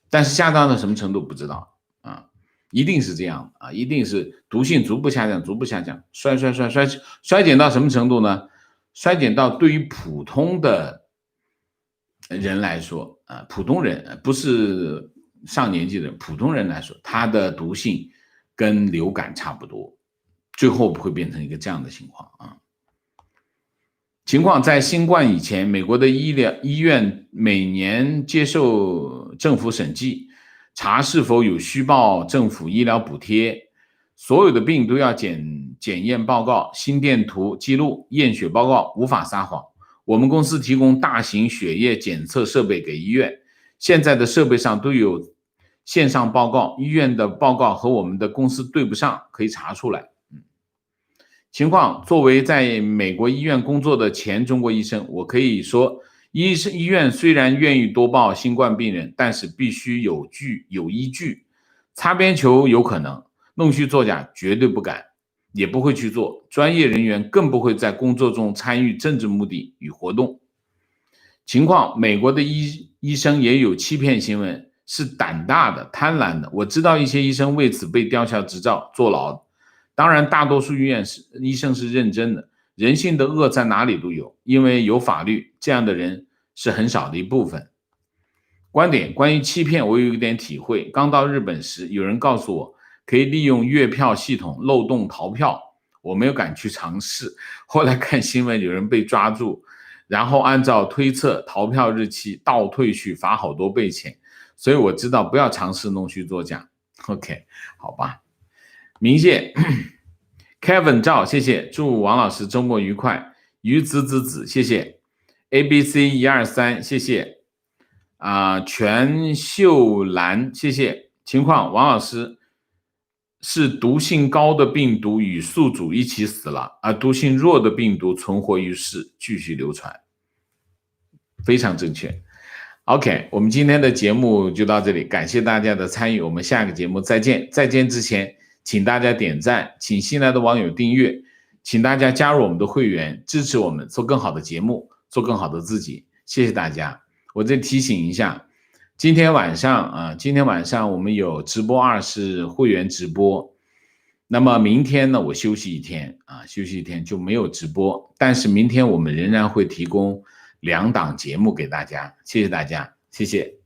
但是下降到什么程度不知道啊，一定是这样啊，一定是毒性逐步下降，逐步下降，衰减到什么程度呢？衰减到对于普通的人来说啊，普通人不是上年纪的普通人来说，他的毒性跟流感差不多。最后会变成一个这样的情况啊。情况在新冠以前，美国的医院每年接受政府审计，查是否有虚报政府医疗补贴，所有的病都要检验报告、心电图记录、验血报告，无法撒谎。我们公司提供大型血液检测设备给医院，现在的设备上都有线上报告，医院的报告和我们的公司对不上，可以查出来。情况，作为在美国医院工作的前中国医生，我可以说，医院虽然愿意多报新冠病人，但是必须有依据，擦边球有可能，弄虚作假绝对不敢，也不会去做，专业人员更不会在工作中参与政治目的与活动。情况，美国的医生也有欺骗新闻，是胆大的、贪婪的，我知道一些医生为此被吊销执照、坐牢。当然，大多数医生是认真的，人性的恶在哪里都有，因为有法律，这样的人是很少的一部分。观点，关于欺骗，我有一点体会。刚到日本时，有人告诉我可以利用月票系统漏洞逃票，我没有敢去尝试。后来看新闻，有人被抓住，然后按照推测逃票日期倒退去罚好多倍钱，所以我知道不要尝试弄虚作假。OK， 好吧。明谢 Kevin 赵，谢谢，祝王老师周末愉快。于子，谢谢。ABC123，谢谢。全秀兰，谢谢。情况，王老师是毒性高的病毒与宿主一起死了，而毒性弱的病毒存活于世，继续流传。非常正确。OK， 我们今天的节目就到这里，感谢大家的参与，我们下个节目再见。再见之前，请大家点赞，请新来的网友订阅，请大家加入我们的会员，支持我们做更好的节目，做更好的自己。谢谢大家。我再提醒一下，今天晚上我们有直播2是会员直播，那么明天呢，我休息一天就没有直播，但是明天我们仍然会提供2档节目给大家。谢谢大家，谢谢。